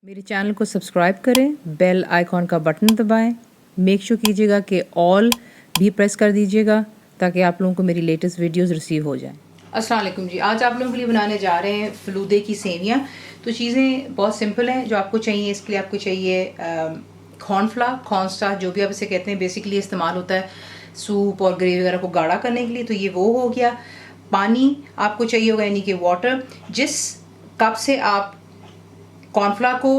मेरे चैनल को सब्सक्राइब करें, बेल आइकॉन का बटन दबाएं, मेक श्योर कीजिएगा कि ऑल भी प्रेस कर दीजिएगा ताकि आप लोगों को मेरी लेटेस्ट वीडियोस रिसीव हो जाएं। अस्सलाम वालेकुम जी, आज आप लोगों के लिए बनाने जा रहे हैं फलूदे की सेवियां। तो चीज़ें बहुत सिंपल हैं। जो आपको चाहिए, इसके लिए आपको चाहिए कॉर्नफ्लावर, कॉर्नस्टार्च, जो भी आप इसे कहते हैं, बेसिकली इस्तेमाल होता है सूप और ग्रेवी वगैरह को गाढ़ा करने के लिए। तो ये वो हो गया। पानी आपको चाहिए होगा, यानी कि वाटर। जिस कप से आप कॉर्नफ्लावर को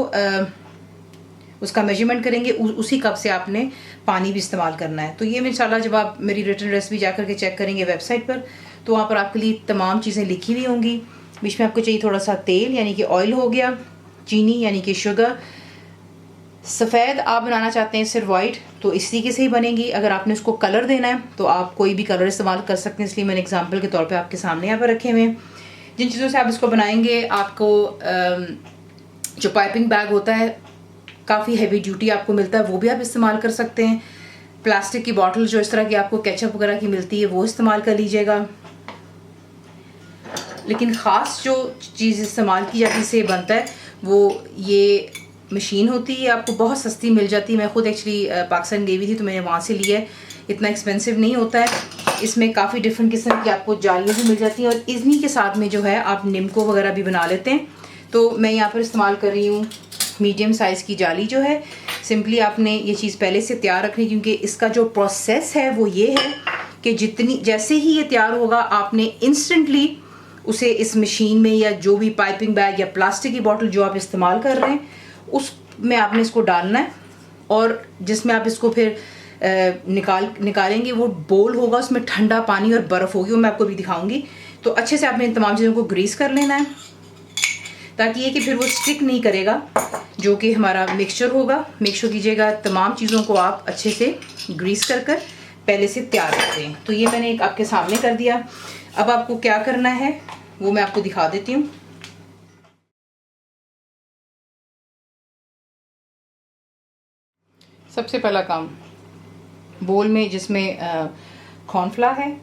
उसका मेजरमेंट करेंगे, उसी कप से आपने पानी भी इस्तेमाल करना है। तो ये इंशाल्लाह जब आप मेरी रिटर्न रेसिपी जा करके चेक करेंगे वेबसाइट पर, तो वहाँ पर आपके लिए तमाम चीज़ें लिखी हुई होंगी। बीच में आपको चाहिए थोड़ा सा तेल, यानी कि ऑयल हो गया, चीनी यानी कि शुगर, सफ़ेद आप बनाना चाहते हैं सिर्फ वाइट, तो इस तरीके से ही बनेगी। अगर आपने उसको कलर देना है तो आप कोई भी कलर इस्तेमाल कर सकते हैं, इसलिए मैंने एग्जाम्पल के तौर पर आपके सामने यहाँ पर रखे हुए हैं। जिन चीज़ों से आप इसको बनाएंगे, आपको जो पाइपिंग बैग होता है काफ़ी हैवी ड्यूटी आपको मिलता है, वो भी आप इस्तेमाल कर सकते हैं। प्लास्टिक की बॉटल जो इस तरह की आपको केचप वगैरह की मिलती है, वो इस्तेमाल कर लीजिएगा। लेकिन ख़ास जो चीज़ इस्तेमाल की जाती है, इससे बनता है, वो ये मशीन होती है, आपको बहुत सस्ती मिल जाती है। मैं खुद एक्चुअली पाकिस्तान गई हुई थी, तो मैंने वहाँ से लिया है। इतना एक्सपेंसिव नहीं होता है। इसमें काफ़ी डिफरेंट किस्म की आपको जालियाँ भी मिल जाती हैं, और इन्हीं के साथ में जो है आप निम्को वगैरह भी बना लेते हैं। तो मैं यहाँ पर इस्तेमाल कर रही हूँ मीडियम साइज़ की जाली जो है। सिंपली आपने ये चीज़ पहले से तैयार रखनी, क्योंकि इसका जो प्रोसेस है वो ये है कि जैसे ही ये तैयार होगा, आपने इंस्टेंटली उसे इस मशीन में, या जो भी पाइपिंग बैग या प्लास्टिक की बॉटल जो आप इस्तेमाल कर रहे हैं, उसमें आपने इसको डालना है। और जिसमें आप इसको फिर निकालेंगे, वो बोल होगा, उसमें ठंडा पानी और बर्फ़ होगी, वो मैं आपको भी दिखाऊंगी। तो अच्छे से आपने इन तमाम चीज़ों को ग्रीस कर लेना है, ताकि ये कि फिर वो स्टिक नहीं करेगा जो कि हमारा मिक्सचर होगा। मेक श्योर कीजिएगा तमाम चीज़ों को आप अच्छे से ग्रीस कर पहले से तैयार रखते हैं। तो ये मैंने एक आपके सामने कर दिया। अब आपको क्या करना है वो मैं आपको दिखा देती हूँ। सबसे पहला काम, बोल में जिसमें कॉर्नफ्लावर है,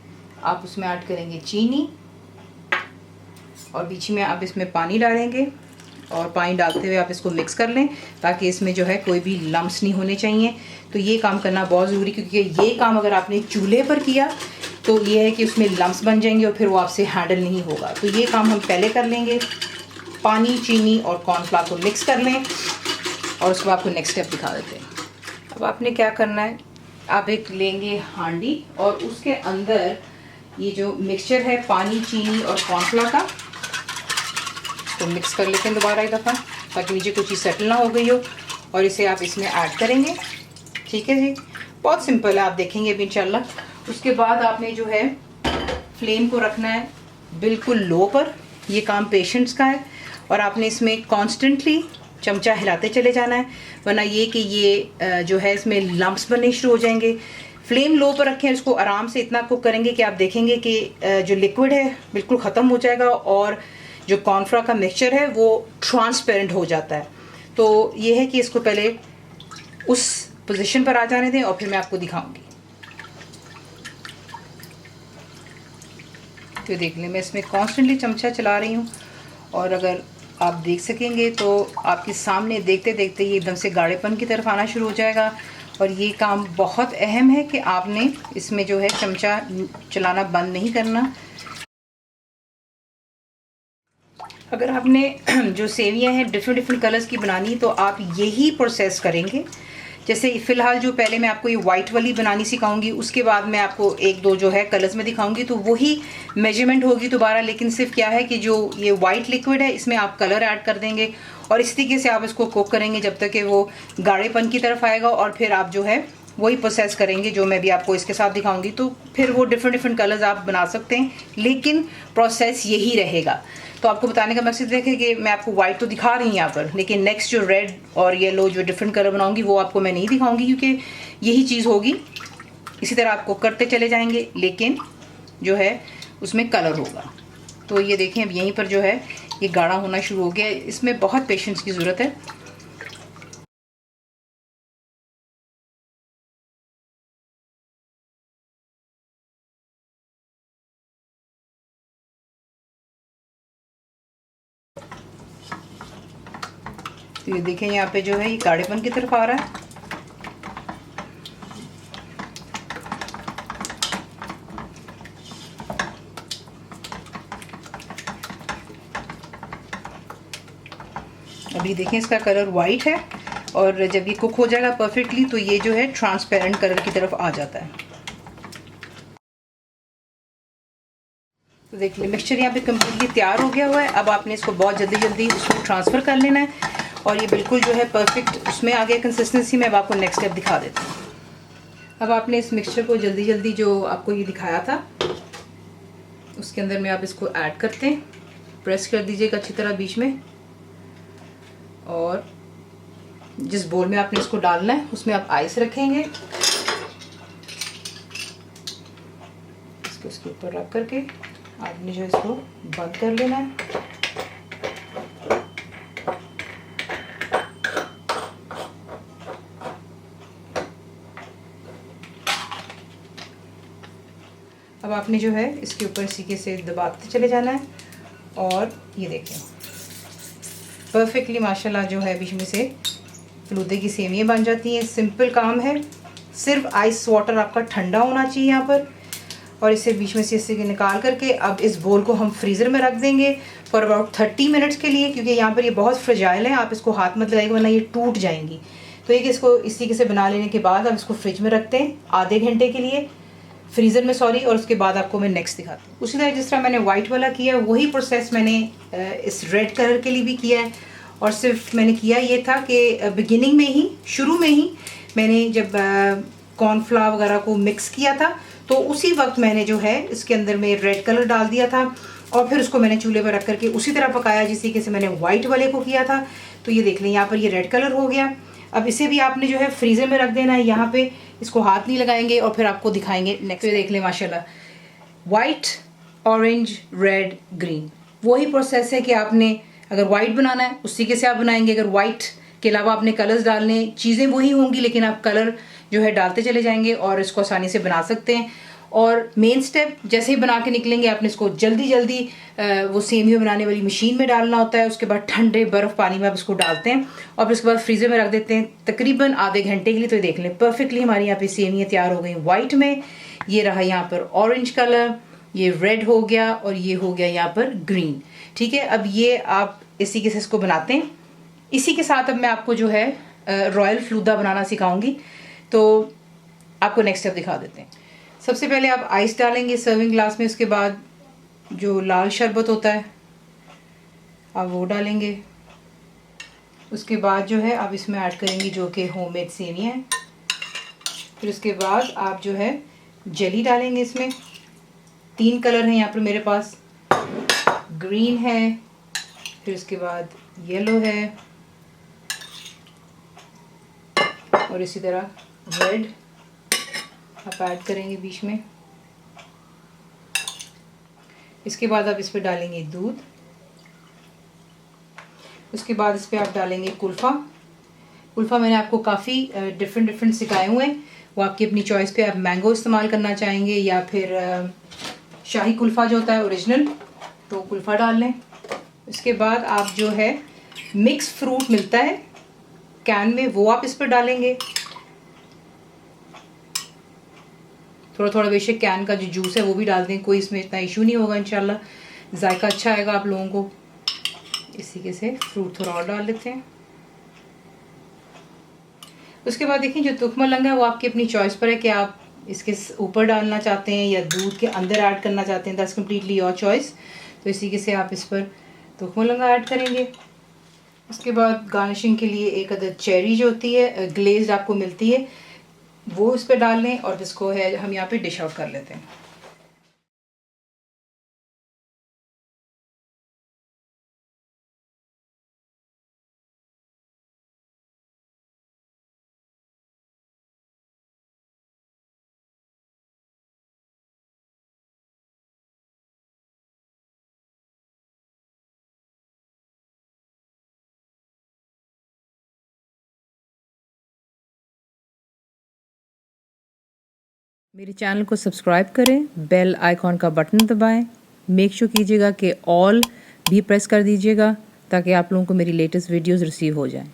आप उसमें ऐड करेंगे चीनी, और बीच में आप इसमें पानी डालेंगे, और पानी डालते हुए आप इसको मिक्स कर लें, ताकि इसमें जो है कोई भी लम्स नहीं होने चाहिए। तो ये काम करना बहुत ज़रूरी, क्योंकि ये काम अगर आपने चूल्हे पर किया तो ये है कि उसमें लम्स बन जाएंगे और फिर वो आपसे हैंडल नहीं होगा। तो ये काम हम पहले कर लेंगे। पानी, चीनी और कॉर्नफ्लावर को मिक्स कर लें, और उसको आपको नेक्स्ट स्टेप दिखा देते हैं। अब आपने क्या करना है, आप एक लेंगे हांडी, और उसके अंदर ये जो मिक्सचर है पानी, चीनी और कॉर्नफ्लावर का, तो मिक्स कर लेते हैं दोबारा एक दफ़ा, ताकि नीचे कुछ चीज़ सेटल ना हो गई हो। और इसे आप इसमें ऐड करेंगे। ठीक है जी, बहुत सिंपल है, आप देखेंगे अभी इंशाल्लाह। उसके बाद आपने जो है फ्लेम को रखना है बिल्कुल लो पर। ये काम पेशेंस का है, और आपने इसमें कॉन्स्टेंटली चमचा हिलाते चले जाना है, वरना ये कि ये जो है इसमें लम्प्स बनने शुरू हो जाएंगे। फ्लेम लो पर रखें, इसको आराम से इतना कुक करेंगे कि आप देखेंगे कि जो लिक्विड है बिल्कुल ख़त्म हो जाएगा, और जो कॉर्नफ्लावर का मिक्सचर है वो ट्रांसपेरेंट हो जाता है। तो ये है कि इसको पहले उस पोजीशन पर आ जाने दें, और फिर मैं आपको दिखाऊंगी। तो देख लें, मैं इसमें कॉन्स्टेंटली चमचा चला रही हूँ, और अगर आप देख सकेंगे तो आपके सामने देखते देखते ये एकदम से गाढ़ेपन की तरफ आना शुरू हो जाएगा। और ये काम बहुत अहम है कि आपने इसमें जो है चमचा चलाना बंद नहीं करना। अगर आपने जो सेवियां हैं डिफरेंट कलर्स की बनानी, तो आप यही प्रोसेस करेंगे। जैसे फ़िलहाल जो पहले मैं आपको ये वाइट वाली बनानी सिखाऊंगी, उसके बाद मैं आपको एक दो जो है कलर्स में दिखाऊंगी, तो वही मेजरमेंट होगी दोबारा। लेकिन सिर्फ क्या है कि जो ये वाइट लिक्विड है, इसमें आप कलर ऐड कर देंगे, और इस तरीके से आप इसको कुक करेंगे जब तक कि वो गाढ़ेपन की तरफ आएगा। और फिर आप जो है वही प्रोसेस करेंगे जो मैं भी आपको इसके साथ दिखाऊंगी। तो फिर वो डिफरेंट कलर्स आप बना सकते हैं, लेकिन प्रोसेस यही रहेगा। तो आपको बताने का मकसद है कि मैं आपको वाइट तो दिखा रही हूँ यहाँ पर, लेकिन नेक्स्ट जो रेड और येलो जो डिफरेंट कलर बनाऊंगी वो आपको मैं नहीं दिखाऊंगी, क्योंकि यही चीज़ होगी। इसी तरह आपको करते चले जाएंगे, लेकिन जो है उसमें कलर होगा। तो ये देखें, अब यहीं पर जो है ये गाढ़ा होना शुरू हो गया। इसमें बहुत पेशेंस की ज़रूरत है। तो ये देखें यहाँ पे जो है ये गाढ़ेपन की तरफ आ रहा है। अभी देखें इसका कलर वाइट है और जब ये कुक हो जाएगा परफेक्टली तो ये जो है ट्रांसपेरेंट कलर की तरफ आ जाता है। तो देख लीजिए मिक्सचर यहाँ पे कम्प्लीटली तैयार हो गया हुआ है। अब आपने इसको बहुत जल्दी उसको ट्रांसफ़र कर लेना है और ये बिल्कुल जो है परफेक्ट उसमें आ गया कंसिस्टेंसी में। अब आपको नेक्स्ट स्टेप दिखा देती हूँ। अब आपने इस मिक्सचर को जल्दी जो आपको ये दिखाया था उसके अंदर में आप इसको ऐड करते हैं, प्रेस कर दीजिएगा अच्छी तरह बीच में, और जिस बोल में आपने इसको डालना है उसमें आप आइस रखेंगे। इसको इसके ऊपर रख करके आपने जो इसको बंद कर लेना है। अब आपने जो है इसके ऊपर सीखे से दबाते चले जाना है और ये देखें परफेक्टली माशाल्लाह जो है बीच में से फलूदे की सेवियाँ बन जाती हैं। सिंपल काम है, सिर्फ आइस वाटर आपका ठंडा होना चाहिए यहाँ पर, और इसे बीच में से इससे निकाल करके अब इस बोल को हम फ्रीज़र में रख देंगे फॉर अबाउट 30 मिनट्स के लिए, क्योंकि यहाँ पर ये बहुत फ्रेजाइल है। आप इसको हाथ मत लगाइएगा वरना ये टूट जाएंगी। तो एक इसको इस तरीके से बना लेने के बाद अब इसको फ्रिज में रखते हैं आधे घंटे के लिए, फ्रीज़र में सॉरी, और उसके बाद आपको मैं नेक्स्ट दिखाती हूँ। उसी तरह जिस तरह मैंने वाइट वाला किया वही प्रोसेस मैंने इस रेड कलर के लिए भी किया है। और सिर्फ मैंने किया ये था कि बिगिनिंग में ही, शुरू में ही मैंने जब कॉर्नफ्लावर वगैरह को मिक्स किया था तो उसी वक्त मैंने जो है इसके अंदर में रेड कलर डाल दिया था और फिर उसको मैंने चूल्हे पर रख करके उसी तरह पकाया जिस तरीके से मैंने वाइट वाले को किया था। तो ये देख लें यहाँ पर ये रेड कलर हो गया। अब इसे भी आपने जो है फ्रीज़र में रख देना है। यहाँ पे इसको हाथ नहीं लगाएंगे और फिर आपको दिखाएंगे नेक्स्ट। तो देख लें माशाल्लाह वाइट, ऑरेंज, रेड, ग्रीन, वही प्रोसेस है कि आपने अगर वाइट बनाना है उसी के से आप बनाएंगे। अगर वाइट के अलावा आपने कलर्स डालने, चीज़ें वही होंगी लेकिन आप कलर जो है डालते चले जाएंगे और इसको आसानी से बना सकते हैं। और मेन स्टेप जैसे ही बना के निकलेंगे आपने इसको जल्दी वो सेमिया बनाने वाली मशीन में डालना होता है। उसके बाद ठंडे बर्फ़ पानी में आप इसको डालते हैं और फिर उसके बाद फ्रीज़र में रख देते हैं तकरीबन आधे घंटे के लिए। तो देख लें परफेक्टली हमारी यहाँ पे सेमिया तैयार हो गई वाइट में। ये रहा यहाँ पर ऑरेंज कलर, ये रेड हो गया और ये हो गया यहाँ पर ग्रीन। ठीक है, अब ये आप इसी के से इसको बनाते हैं। इसी के साथ अब मैं आपको जो है रॉयल फलूदा बनाना सिखाऊंगी, तो आपको नेक्स्ट स्टेप दिखा देते हैं। सबसे पहले आप आइस डालेंगे सर्विंग ग्लास में, उसके बाद जो लाल शरबत होता है आप वो डालेंगे। उसके बाद जो है आप इसमें ऐड करेंगे जो कि होममेड सेमिया है। फिर उसके बाद आप जो है जेली डालेंगे। इसमें 3 कलर हैं यहाँ पर मेरे पास, ग्रीन है, फिर उसके बाद येलो है और इसी तरह रेड आप ऐड करेंगे बीच में। इसके बाद आप इस पर डालेंगे दूध। उसके बाद इस पर आप डालेंगे कुल्फ़ा। कुल्फ़ा मैंने आपको काफ़ी डिफरेंट सिखाए हुए हैं, वो आपकी अपनी चॉइस पे। आप मैंगो इस्तेमाल करना चाहेंगे या फिर शाही कुल्फ़ा जो होता है ओरिजिनल, तो कुल्फ़ा डाल लें। इसके बाद आप जो है मिक्स फ्रूट मिलता है कैन में, वो आप इस पर डालेंगे। थोड़ा बेशक कैन का जो जूस है वो भी डाल दें, कोई इसमें इतना इशू नहीं होगा। इंशाल्लाह जायका अच्छा आएगा आप लोगों को। इसी के से फ्रूट थोड़ा और डाल लेते हैं। उसके बाद देखिए जो तुख मलंगा है वो आपकी अपनी चॉइस पर है कि आप इसके ऊपर डालना चाहते हैं या दूध के अंदर ऐड करना चाहते हैं, दैट्स कम्प्लीटली योर चॉइस। तो इसी के से आप इस पर तुख मलंगा ऐड करेंगे। उसके बाद गार्निशिंग के लिए एक अदद चेरी जो होती है ग्लेज्ड आपको मिलती है, वो इस पर डाल लें और इसको है हम यहाँ पे डिश आउट कर लेते हैं। मेरे चैनल को सब्सक्राइब करें, बेल आइकॉन का बटन दबाएं, मेक श्योर कीजिएगा कि ऑल भी प्रेस कर दीजिएगा ताकि आप लोगों को मेरी लेटेस्ट वीडियोस रिसीव हो जाएं।